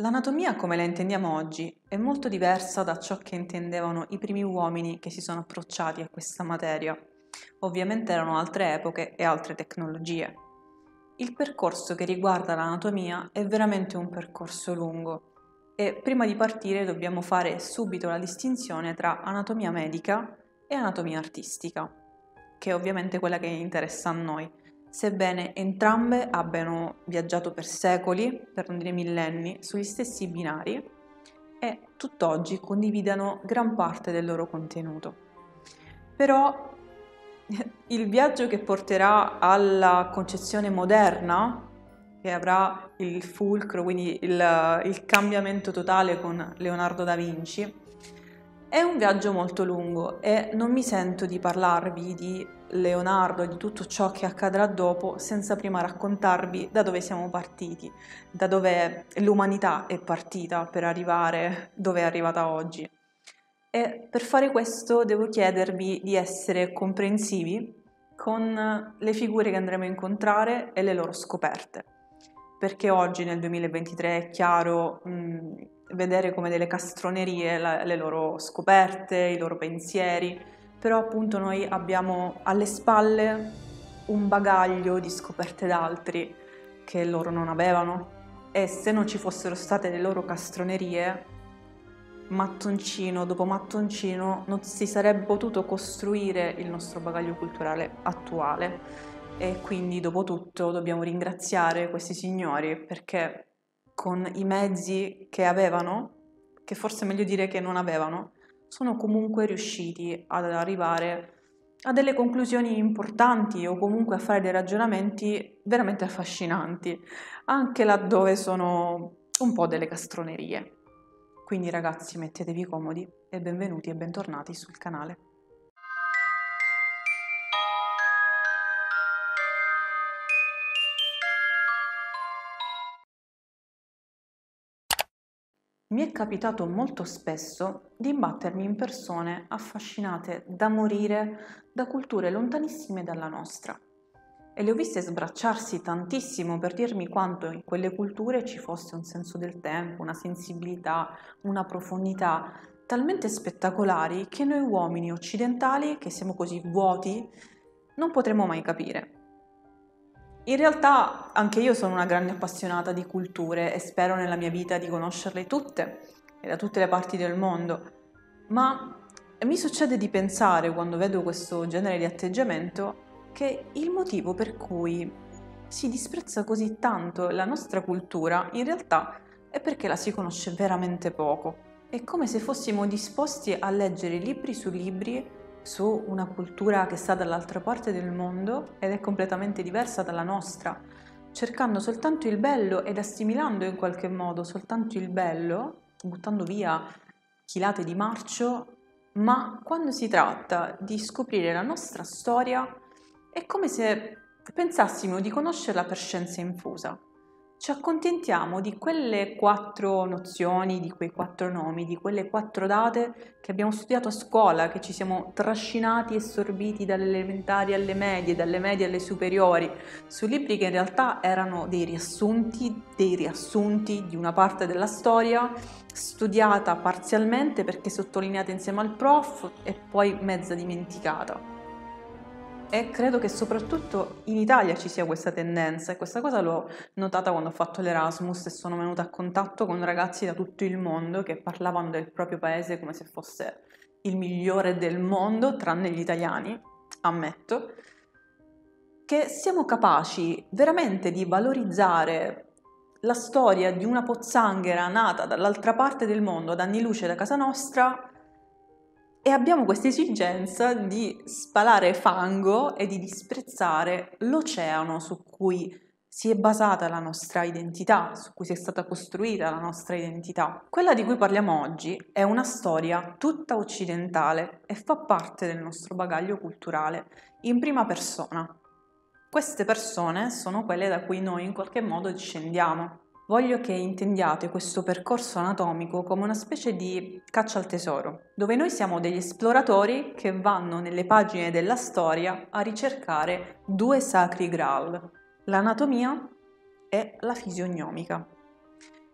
L'anatomia come la intendiamo oggi è molto diversa da ciò che intendevano i primi uomini che si sono approcciati a questa materia. Ovviamente erano altre epoche e altre tecnologie. Il percorso che riguarda l'anatomia è veramente un percorso lungo e prima di partire dobbiamo fare subito la distinzione tra anatomia medica e anatomia artistica, che è ovviamente quella che interessa a noi, sebbene entrambe abbiano viaggiato per secoli, per non dire millenni, sugli stessi binari e tutt'oggi condividano gran parte del loro contenuto. Però il viaggio che porterà alla concezione moderna, che avrà il fulcro, quindi il cambiamento totale con Leonardo da Vinci, è un viaggio molto lungo e non mi sento di parlarvi di Leonardo e di tutto ciò che accadrà dopo senza prima raccontarvi da dove siamo partiti, da dove l'umanità è partita per arrivare dove è arrivata oggi. E per fare questo devo chiedervi di essere comprensivi con le figure che andremo a incontrare e le loro scoperte. Perché oggi nel 2023 è chiaro vedere come delle castronerie le loro scoperte, i loro pensieri, però appunto noi abbiamo alle spalle un bagaglio di scoperte d'altri che loro non avevano e se non ci fossero state le loro castronerie, mattoncino dopo mattoncino non si sarebbe potuto costruire il nostro bagaglio culturale attuale e quindi dopo tutto dobbiamo ringraziare questi signori perché con i mezzi che avevano, che forse è meglio dire che non avevano, sono comunque riusciti ad arrivare a delle conclusioni importanti o comunque a fare dei ragionamenti veramente affascinanti, anche laddove sono un po' delle castronerie. Quindi ragazzi mettetevi comodi e benvenuti e bentornati sul canale. Mi è capitato molto spesso di imbattermi in persone affascinate da morire da culture lontanissime dalla nostra e le ho viste sbracciarsi tantissimo per dirmi quanto in quelle culture ci fosse un senso del tempo, una sensibilità, una profondità talmente spettacolari che noi uomini occidentali, che siamo così vuoti, non potremo mai capire. In realtà anche io sono una grande appassionata di culture e spero nella mia vita di conoscerle tutte e da tutte le parti del mondo, ma mi succede di pensare quando vedo questo genere di atteggiamento che il motivo per cui si disprezza così tanto la nostra cultura in realtà è perché la si conosce veramente poco. È come se fossimo disposti a leggere libri su libri su una cultura che sta dall'altra parte del mondo ed è completamente diversa dalla nostra, cercando soltanto il bello ed assimilando in qualche modo soltanto il bello, buttando via chilate di marcio, ma quando si tratta di scoprire la nostra storia è come se pensassimo di conoscerla per scienza infusa. Ci accontentiamo di quelle 4 nozioni, di quei 4 nomi, di quelle 4 date che abbiamo studiato a scuola, che ci siamo trascinati e sorbiti dalle elementari alle medie, dalle medie alle superiori, su libri che in realtà erano dei riassunti di una parte della storia, studiata parzialmente perché sottolineata insieme al prof e poi mezza dimenticata. E credo che soprattutto in Italia ci sia questa tendenza e questa cosa l'ho notata quando ho fatto l'Erasmus e sono venuta a contatto con ragazzi da tutto il mondo che parlavano del proprio paese come se fosse il migliore del mondo, tranne gli italiani, ammetto, che siamo capaci veramente di valorizzare la storia di una pozzanghera nata dall'altra parte del mondo, ad anni luce da casa nostra, e abbiamo questa esigenza di spalare fango e di disprezzare l'oceano su cui si è basata la nostra identità, su cui si è stata costruita la nostra identità. Quella di cui parliamo oggi è una storia tutta occidentale e fa parte del nostro bagaglio culturale in prima persona. Queste persone sono quelle da cui noi in qualche modo discendiamo. Voglio che intendiate questo percorso anatomico come una specie di caccia al tesoro, dove noi siamo degli esploratori che vanno nelle pagine della storia a ricercare 2 sacri graal, l'anatomia e la fisionomica.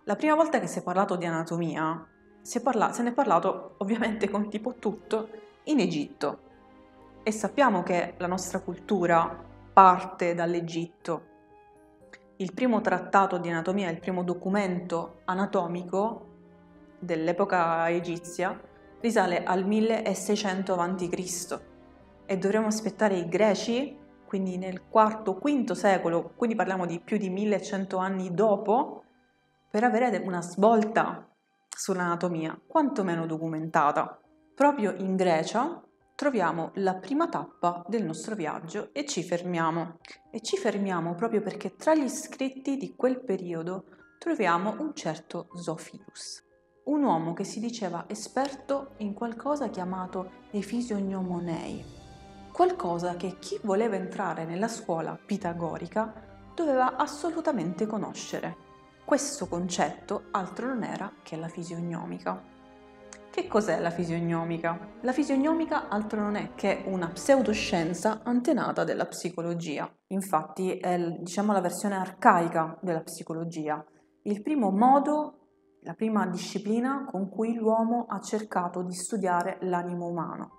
La prima volta che si è parlato di anatomia, se ne è parlato ovviamente come tipo tutto in Egitto. E sappiamo che la nostra cultura parte dall'Egitto. Il primo trattato di anatomia, il primo documento anatomico dell'epoca egizia risale al 1600 a.C. e dovremmo aspettare i greci, quindi nel IV-V secolo, quindi parliamo di più di 1100 anni dopo, per avere una svolta sull'anatomia, quantomeno documentata. Proprio in Grecia troviamo la prima tappa del nostro viaggio e ci fermiamo. E ci fermiamo proprio perché tra gli scritti di quel periodo troviamo un certo Zofilus, un uomo che si diceva esperto in qualcosa chiamato efisiognomonei, qualcosa che chi voleva entrare nella scuola pitagorica doveva assolutamente conoscere. Questo concetto altro non era che la fisiognomica. Che cos'è la fisiognomica? La fisiognomica altro non è che una pseudoscienza antenata della psicologia. Infatti è, diciamo, la versione arcaica della psicologia, il primo modo, la prima disciplina con cui l'uomo ha cercato di studiare l'animo umano.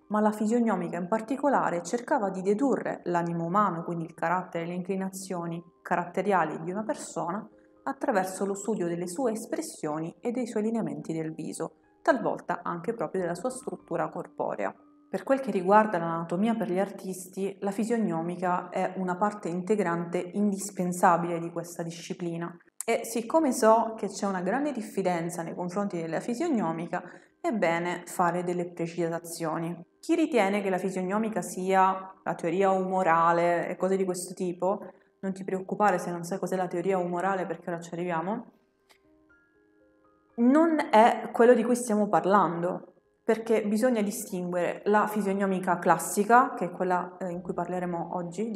Ma la fisiognomica in particolare cercava di dedurre l'animo umano, quindi il carattere e le inclinazioni caratteriali di una persona, attraverso lo studio delle sue espressioni e dei suoi lineamenti del viso, talvolta anche proprio della sua struttura corporea. Per quel che riguarda l'anatomia per gli artisti, la fisiognomica è una parte integrante indispensabile di questa disciplina. E siccome so che c'è una grande diffidenza nei confronti della fisiognomica, è bene fare delle precisazioni. Chi ritiene che la fisiognomica sia la teoria umorale e cose di questo tipo, non ti preoccupare se non sai cos'è la teoria umorale perché ora ci arriviamo, non è quello di cui stiamo parlando, perché bisogna distinguere la fisiognomica classica, che è quella di cui parleremo oggi,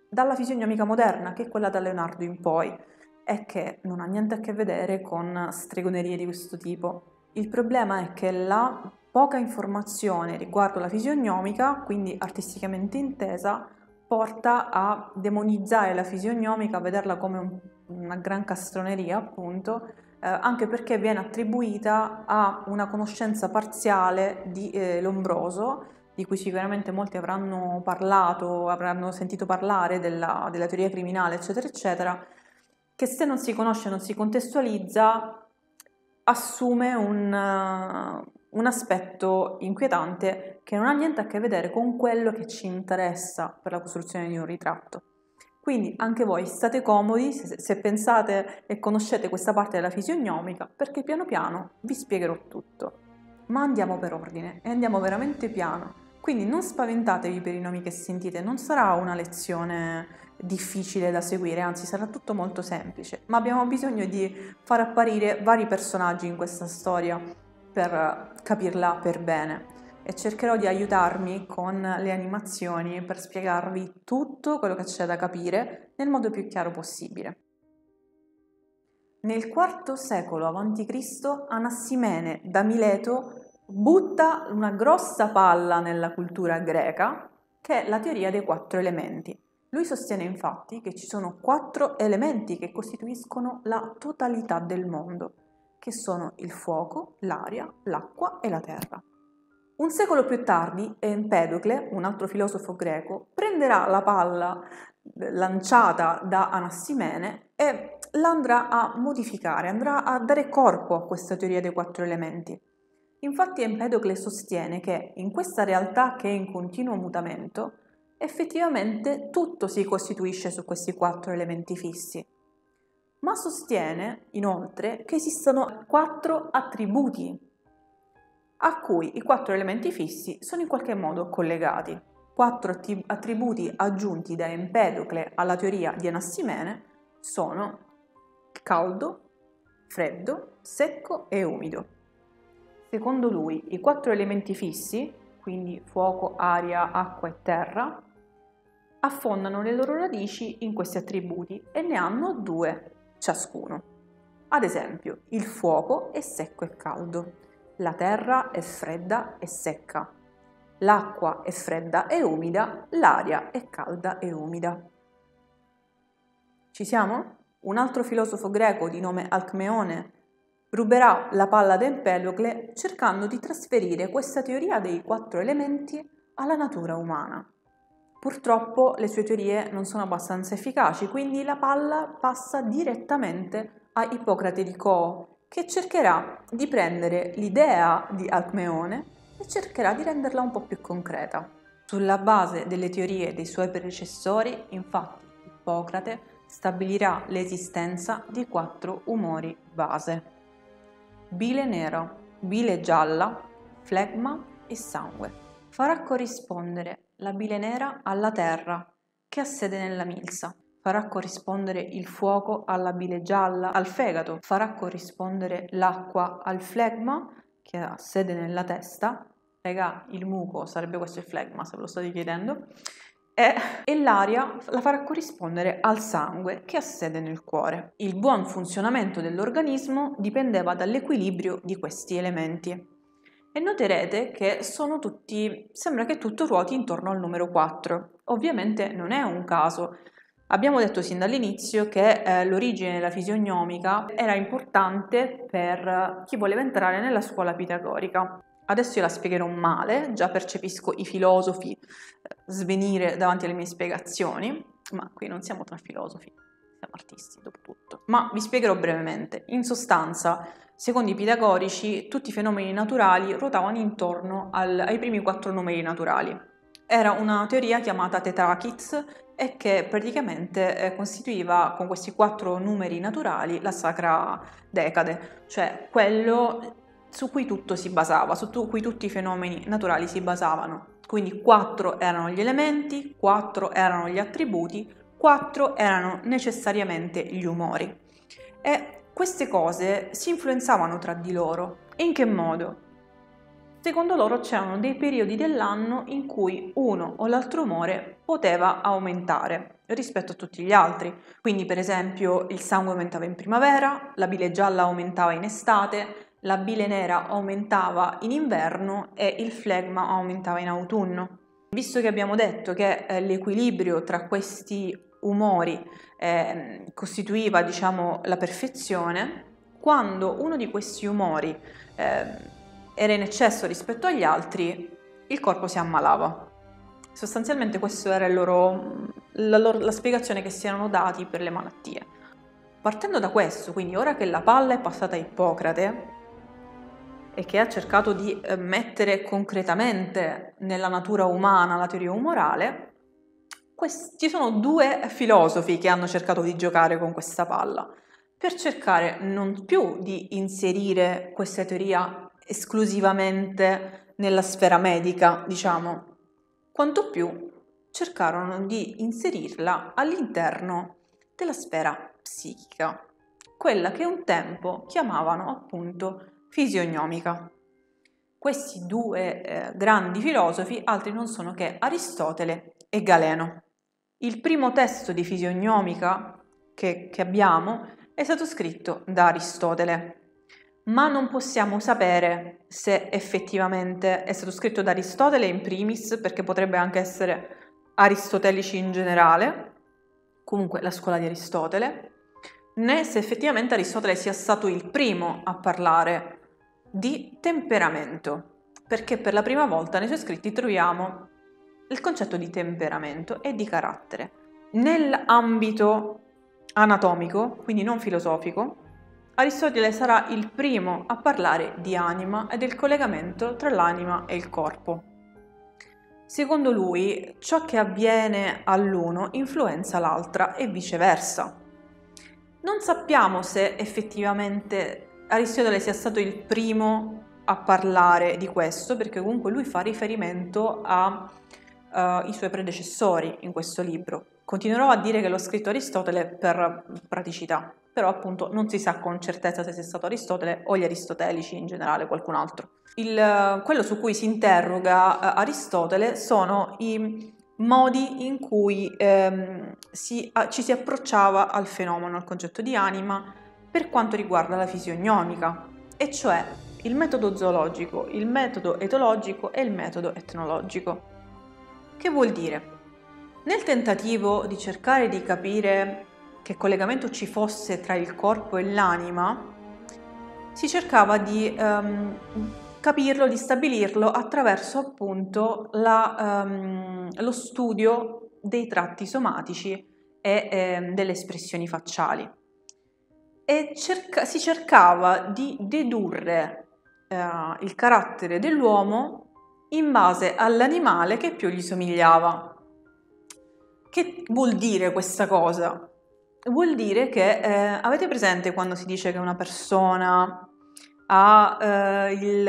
dalla fisiognomica moderna, che è quella da Leonardo in poi, e che non ha niente a che vedere con stregonerie di questo tipo. Il problema è che la poca informazione riguardo la fisiognomica, quindi artisticamente intesa, porta a demonizzare la fisiognomica, a vederla come una gran castroneria, appunto, anche perché viene attribuita a una conoscenza parziale di Lombroso, di cui sicuramente molti avranno parlato, avranno sentito parlare della teoria criminale, eccetera, eccetera, che se non si conosce, non si contestualizza, assume un aspetto inquietante che non ha niente a che vedere con quello che ci interessa per la costruzione di un ritratto. Quindi anche voi state comodi se pensate e conoscete questa parte della fisiognomica, perché piano piano vi spiegherò tutto. Ma andiamo per ordine e andiamo veramente piano. Quindi non spaventatevi per i nomi che sentite, non sarà una lezione difficile da seguire, anzi sarà tutto molto semplice, ma abbiamo bisogno di far apparire vari personaggi in questa storia per capirla per bene. E cercherò di aiutarmi con le animazioni per spiegarvi tutto quello che c'è da capire nel modo più chiaro possibile. Nel IV secolo a.C. Anassimene da Mileto butta una grossa palla nella cultura greca, che è la teoria dei 4 elementi. Lui sostiene infatti che ci sono 4 elementi che costituiscono la totalità del mondo, che sono il fuoco, l'aria, l'acqua e la terra. Un secolo più tardi, Empedocle, un altro filosofo greco, prenderà la palla lanciata da Anassimene e la andrà a modificare, andrà a dare corpo a questa teoria dei 4 elementi. Infatti Empedocle sostiene che in questa realtà che è in continuo mutamento, effettivamente tutto si costituisce su questi 4 elementi fissi. Ma sostiene inoltre che esistono 4 attributi a cui i 4 elementi fissi sono in qualche modo collegati. 4 attributi aggiunti da Empedocle alla teoria di Anassimene sono caldo, freddo, secco e umido. Secondo lui i 4 elementi fissi, quindi fuoco, aria, acqua e terra, affondano le loro radici in questi attributi e ne hanno 2 ciascuno. Ad esempio, il fuoco è secco e caldo. La terra è fredda e secca, l'acqua è fredda e umida, l'aria è calda e umida. Ci siamo? un altro filosofo greco di nome Alcmeone ruberà la palla ad Empedocle cercando di trasferire questa teoria dei 4 elementi alla natura umana. Purtroppo le sue teorie non sono abbastanza efficaci, quindi la palla passa direttamente a Ippocrate di Coo, che cercherà di prendere l'idea di Alcmeone e cercherà di renderla un po' più concreta. Sulla base delle teorie dei suoi predecessori, infatti, Ippocrate stabilirà l'esistenza di 4 umori base: bile nera, bile gialla, flegma e sangue. Farà corrispondere la bile nera alla terra, che ha sede nella milza. Farà corrispondere il fuoco alla bile gialla, al fegato. Farà corrispondere l'acqua al flegma, che ha sede nella testa. Raga, il muco, sarebbe questo il flegma, se ve lo state chiedendo. E l'aria la farà corrispondere al sangue, che ha sede nel cuore. Il buon funzionamento dell'organismo dipendeva dall'equilibrio di questi elementi. E noterete che sembra che tutto ruoti intorno al numero 4. Ovviamente non è un caso. Abbiamo detto sin dall'inizio che l'origine della fisionomica era importante per chi voleva entrare nella scuola pitagorica. Adesso io la spiegherò male, già percepisco i filosofi svenire davanti alle mie spiegazioni, ma qui non siamo tra filosofi, siamo artisti dopo tutto. Ma vi spiegherò brevemente. In sostanza, secondo i pitagorici, tutti i fenomeni naturali ruotavano intorno ai primi 4 numeri naturali. Era una teoria chiamata Tetrachys e che praticamente costituiva con questi 4 numeri naturali la sacra decade, cioè quello su cui tutto si basava, su cui tutti i fenomeni naturali si basavano. Quindi 4 erano gli elementi, 4 erano gli attributi, 4 erano necessariamente gli umori. E queste cose si influenzavano tra di loro. In che modo? Secondo loro c'erano dei periodi dell'anno in cui uno o l'altro umore poteva aumentare rispetto a tutti gli altri. Quindi per esempio il sangue aumentava in primavera, la bile gialla aumentava in estate, la bile nera aumentava in inverno e il flegma aumentava in autunno. Visto che abbiamo detto che l'equilibrio tra questi umori costituiva, diciamo, la perfezione, quando uno di questi umori era in eccesso rispetto agli altri, il corpo si ammalava. Sostanzialmente questa era la spiegazione che si erano dati per le malattie. Partendo da questo, quindi ora che la palla è passata a Ippocrate e che ha cercato di mettere concretamente nella natura umana la teoria umorale, ci sono 2 filosofi che hanno cercato di giocare con questa palla, per cercare non più di inserire questa teoria esclusivamente nella sfera medica, diciamo, quanto più cercarono di inserirla all'interno della sfera psichica, quella che un tempo chiamavano appunto fisionomica. Questi 2 grandi filosofi altri non sono che Aristotele e Galeno. Il primo testo di fisionomica che abbiamo è stato scritto da Aristotele, ma non possiamo sapere se effettivamente è stato scritto da Aristotele in primis, perché potrebbe anche essere aristotelici in generale, comunque la scuola di Aristotele, né se effettivamente Aristotele sia stato il primo a parlare di temperamento, perché per la prima volta nei suoi scritti troviamo il concetto di temperamento e di carattere. Nell'ambito anatomico, quindi non filosofico, Aristotele sarà il primo a parlare di anima e del collegamento tra l'anima e il corpo. Secondo lui, ciò che avviene all'uno influenza l'altra e viceversa. Non sappiamo se effettivamente Aristotele sia stato il primo a parlare di questo, perché comunque lui fa riferimento ai suoi predecessori in questo libro. Continuerò a dire che l'ho scritto Aristotele per praticità, però appunto non si sa con certezza se sia stato Aristotele o gli aristotelici in generale, qualcun altro. Quello su cui si interroga Aristotele sono i modi in cui ci si approcciava al fenomeno, al concetto di anima, per quanto riguarda la fisionomica, e cioè il metodo zoologico, il metodo etologico e il metodo etnologico. Che vuol dire? Nel tentativo di cercare di capire che collegamento ci fosse tra il corpo e l'anima, si cercava di capirlo, di stabilirlo attraverso appunto lo studio dei tratti somatici e delle espressioni facciali. E si cercava di dedurre il carattere dell'uomo in base all'animale che più gli somigliava. Che vuol dire questa cosa? Vuol dire che avete presente quando si dice che una persona ha il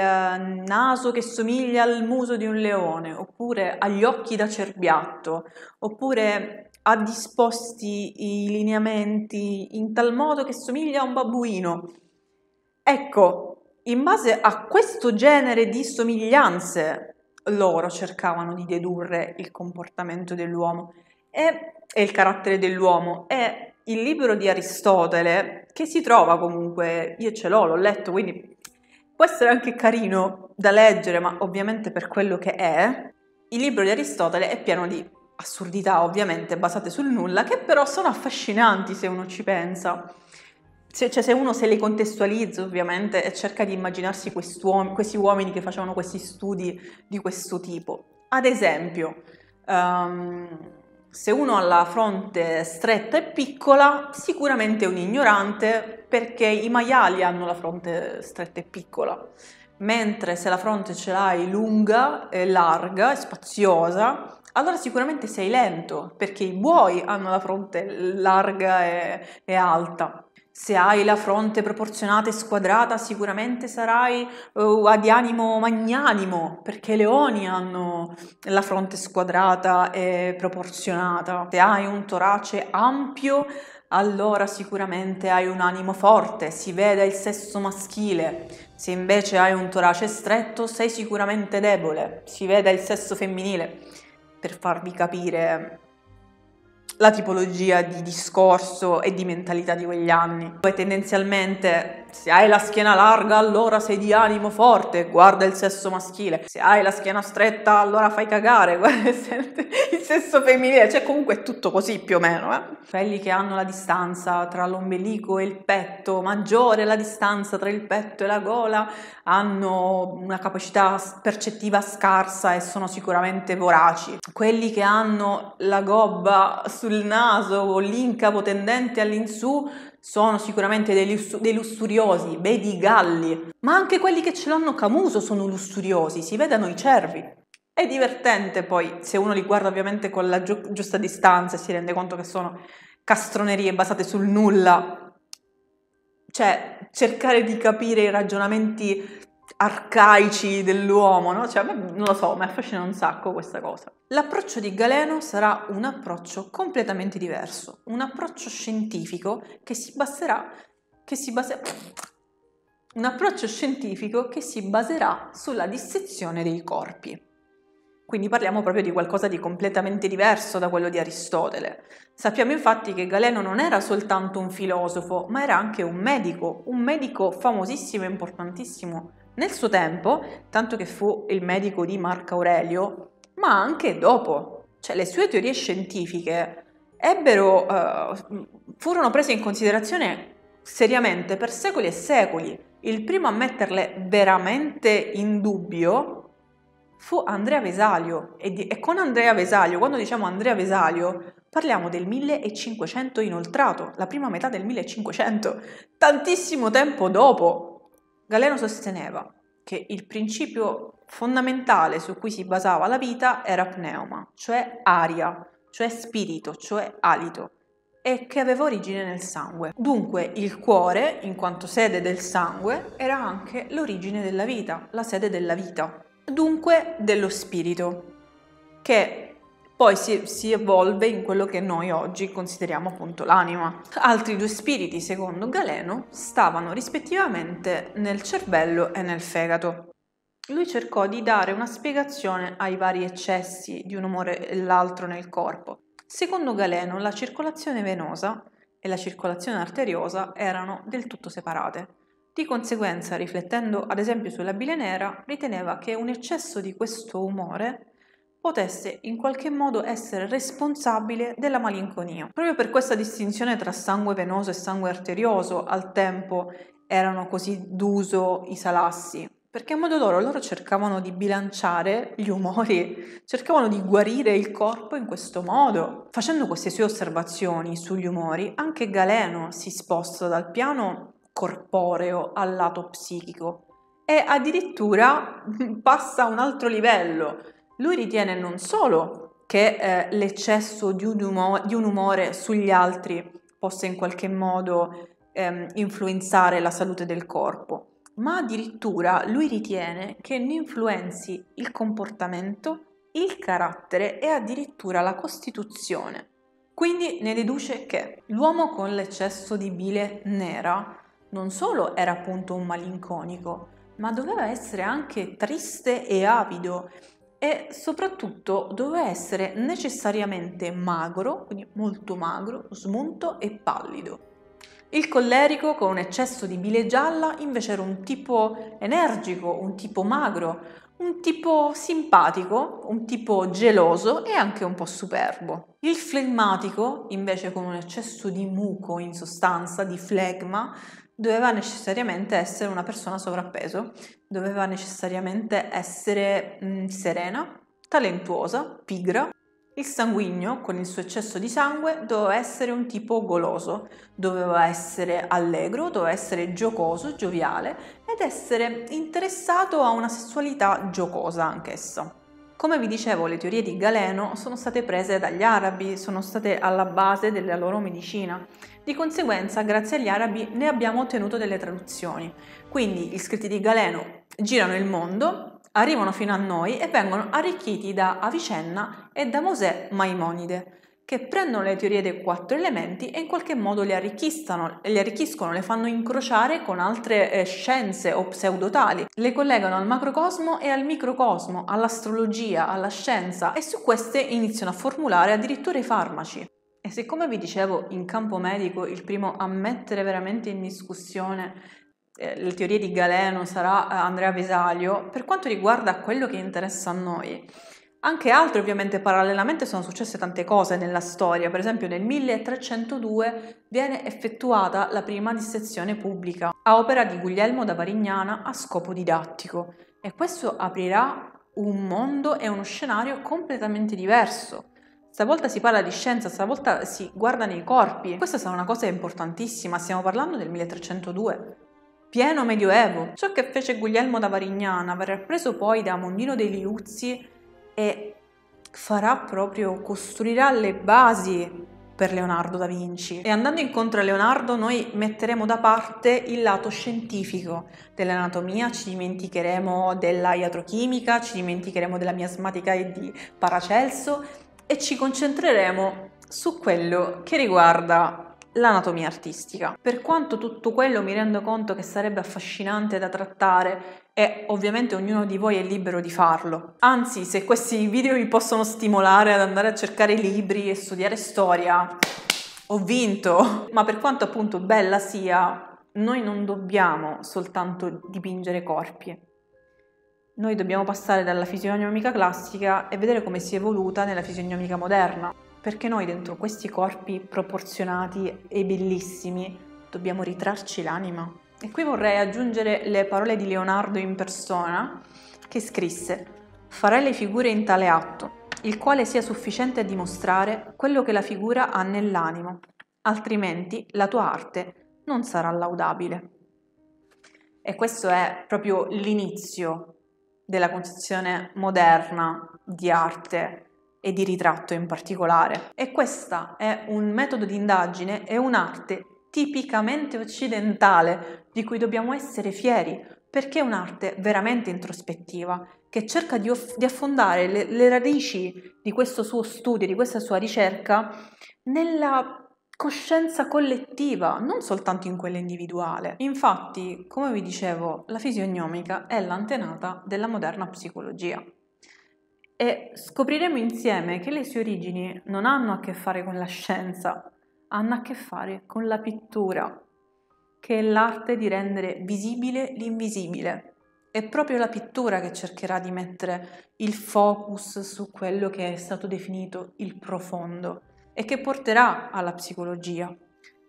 naso che somiglia al muso di un leone, oppure ha gli occhi da cerbiatto, oppure ha disposti i lineamenti in tal modo che somiglia a un babbuino. Ecco, in base a questo genere di somiglianze loro cercavano di dedurre il comportamento dell'uomo e il carattere dell'uomo. E il libro di Aristotele, che si trova comunque, io ce l'ho letto, quindi può essere anche carino da leggere, ma ovviamente per quello che è, il libro di Aristotele è pieno di assurdità, ovviamente, basate sul nulla, che però sono affascinanti se uno ci pensa. Se uno se le contestualizza, ovviamente, e cerca di immaginarsi questi uomini che facevano questi studi di questo tipo. Ad esempio, se uno ha la fronte stretta e piccola, sicuramente è un ignorante, perché i maiali hanno la fronte stretta e piccola, mentre se la fronte ce l'hai lunga e larga e spaziosa, allora sicuramente sei lento, perché i buoi hanno la fronte larga e alta. Se hai la fronte proporzionata e squadrata, sicuramente sarai di animo magnanimo, perché i leoni hanno la fronte squadrata e proporzionata. Se hai un torace ampio, allora sicuramente hai un animo forte, si vede il sesso maschile. Se invece hai un torace stretto, sei sicuramente debole, si vede il sesso femminile. Per farvi capire la tipologia di discorso e di mentalità di quegli anni. Poi tendenzialmente, se hai la schiena larga, allora sei di animo forte, guarda il sesso maschile. Se hai la schiena stretta, allora fai cagare, guarda il sesso femminile. Cioè comunque è tutto così più o meno. Quelli che hanno la distanza tra l'ombelico e il petto, maggiore la distanza tra il petto e la gola, hanno una capacità percettiva scarsa e sono sicuramente voraci. Quelli che hanno la gobba sul naso o l'incavo tendente all'insù sono sicuramente dei lussuriosi, vedi i galli, ma anche quelli che ce l'hanno camuso sono lussuriosi, si vedano i cervi. È divertente poi, se uno li guarda ovviamente con la giusta distanza e si rende conto che sono castronerie basate sul nulla, cioè cercare di capire i ragionamenti arcaici dell'uomo, no? Cioè, non lo so, mi affascina un sacco questa cosa. L'approccio di Galeno sarà un approccio completamente diverso, un approccio scientifico un approccio scientifico che si baserà sulla dissezione dei corpi. Quindi parliamo proprio di qualcosa di completamente diverso da quello di Aristotele. Sappiamo infatti che Galeno non era soltanto un filosofo, ma era anche un medico famosissimo e importantissimo nel suo tempo, tanto che fu il medico di Marco Aurelio, ma anche dopo. Cioè le sue teorie scientifiche furono prese in considerazione seriamente per secoli e secoli. Il primo a metterle veramente in dubbio fu Andrea Vesalio e con Andrea Vesalio, quando diciamo Andrea Vesalio, parliamo del 1500 inoltrato, la prima metà del 1500, tantissimo tempo dopo. Galeno sosteneva che il principio fondamentale su cui si basava la vita era pneuma, cioè aria, cioè spirito, cioè alito, e che aveva origine nel sangue. Dunque il cuore, in quanto sede del sangue, era anche l'origine della vita, la sede della vita. Dunque dello spirito, che poi si evolve in quello che noi oggi consideriamo appunto l'anima. Altri due spiriti, secondo Galeno, stavano rispettivamente nel cervello e nel fegato. Lui cercò di dare una spiegazione ai vari eccessi di un umore e l'altro nel corpo. Secondo Galeno, la circolazione venosa e la circolazione arteriosa erano del tutto separate. Di conseguenza, riflettendo ad esempio sulla bile nera, riteneva che un eccesso di questo umore potesse in qualche modo essere responsabile della malinconia. Proprio per questa distinzione tra sangue venoso e sangue arterioso al tempo erano così d'uso i salassi, perché a modo loro cercavano di bilanciare gli umori, cercavano di guarire il corpo in questo modo. Facendo queste sue osservazioni sugli umori, anche Galeno si sposta dal piano corporeo al lato psichico e addirittura passa a un altro livello. Lui ritiene non solo che l'eccesso di un umore sugli altri possa in qualche modo influenzare la salute del corpo, ma addirittura lui ritiene che ne influenzi il comportamento, il carattere e addirittura la costituzione. Quindi ne deduce che l'uomo con l'eccesso di bile nera non solo era appunto un malinconico, ma doveva essere anche triste e avido e soprattutto doveva essere necessariamente magro, quindi molto magro, smunto e pallido. Il collerico con un eccesso di bile gialla invece era un tipo energico, un tipo magro, un tipo simpatico, un tipo geloso e anche un po' superbo. Il flegmatico, invece con un eccesso di muco in sostanza, di flegma, doveva necessariamente essere una persona sovrappeso, doveva necessariamente essere serena, talentuosa, pigra. Il sanguigno, con il suo eccesso di sangue, doveva essere un tipo goloso, doveva essere allegro, doveva essere giocoso, gioviale ed essere interessato a una sessualità giocosa anch'essa. Come vi dicevo, le teorie di Galeno sono state prese dagli arabi, sono state alla base della loro medicina. Di conseguenza, grazie agli arabi ne abbiamo ottenuto delle traduzioni. Quindi gli scritti di Galeno girano il mondo, arrivano fino a noi e vengono arricchiti da Avicenna e da Mosè Maimonide, che prendono le teorie dei 4 elementi e in qualche modo le arricchiscono, le fanno incrociare con altre scienze o pseudotali, le collegano al macrocosmo e al microcosmo, all'astrologia, alla scienza e su queste iniziano a formulare addirittura i farmaci. E siccome vi dicevo, in campo medico il primo a mettere veramente in discussione le teorie di Galeno sarà Andrea Vesalio, per quanto riguarda quello che interessa a noi, anche altre ovviamente parallelamente sono successe tante cose nella storia. Per esempio nel 1302 viene effettuata la prima dissezione pubblica a opera di Guglielmo da Varignana a scopo didattico e questo aprirà un mondo e uno scenario completamente diverso. Stavolta si parla di scienza, stavolta si guarda nei corpi. Questa sarà una cosa importantissima, stiamo parlando del 1302. Pieno medioevo. Ciò che fece Guglielmo da Varignana verrà preso poi da Mondino dei Liuzzi e costruirà le basi per Leonardo da Vinci. E andando incontro a Leonardo noi metteremo da parte il lato scientifico dell'anatomia, ci dimenticheremo della iatrochimica, ci dimenticheremo della miasmatica e di Paracelso e ci concentreremo su quello che riguarda l'anatomia artistica. Per quanto tutto quello mi rendo conto che sarebbe affascinante da trattare e ovviamente ognuno di voi è libero di farlo. Anzi, se questi video vi possono stimolare ad andare a cercare libri e studiare storia, ho vinto! Ma per quanto appunto bella sia, noi non dobbiamo soltanto dipingere corpi. Noi dobbiamo passare dalla fisionomica classica e vedere come si è evoluta nella fisionomica moderna. Perché noi dentro questi corpi proporzionati e bellissimi dobbiamo ritrarci l'anima. E qui vorrei aggiungere le parole di Leonardo in persona, che scrisse: «Farai le figure in tale atto, il quale sia sufficiente a dimostrare quello che la figura ha nell'animo, altrimenti la tua arte non sarà laudabile». E questo è proprio l'inizio della concezione moderna di arte e di ritratto in particolare. E questo è un metodo di indagine e un'arte tipicamente occidentale di cui dobbiamo essere fieri, perché è un'arte veramente introspettiva che cerca di affondare le radici di questo suo studio, di questa sua ricerca nella coscienza collettiva, non soltanto in quella individuale. Infatti, come vi dicevo, la fisionomica è l'antenata della moderna psicologia. E scopriremo insieme che le sue origini non hanno a che fare con la scienza, hanno a che fare con la pittura, che è l'arte di rendere visibile l'invisibile. È proprio la pittura che cercherà di mettere il focus su quello che è stato definito il profondo e che porterà alla psicologia.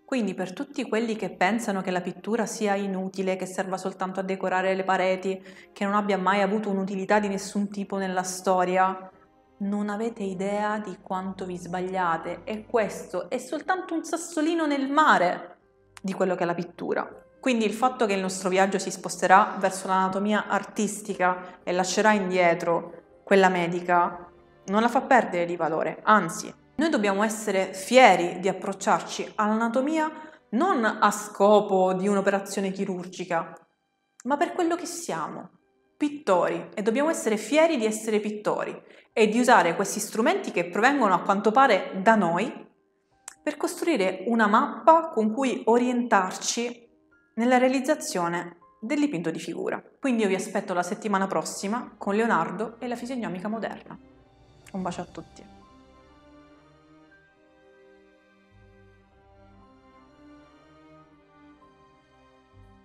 Quindi per tutti quelli che pensano che la pittura sia inutile, che serva soltanto a decorare le pareti, che non abbia mai avuto un'utilità di nessun tipo nella storia, non avete idea di quanto vi sbagliate, e questo è soltanto un sassolino nel mare di quello che è la pittura. Quindi il fatto che il nostro viaggio si sposterà verso l'anatomia artistica e lascerà indietro quella medica non la fa perdere di valore, anzi, noi dobbiamo essere fieri di approcciarci all'anatomia non a scopo di un'operazione chirurgica, ma per quello che siamo, pittori, e dobbiamo essere fieri di essere pittori e di usare questi strumenti che provengono a quanto pare da noi per costruire una mappa con cui orientarci nella realizzazione del dipinto di figura. Quindi io vi aspetto la settimana prossima con Leonardo e la fisionomica moderna. Un bacio a tutti.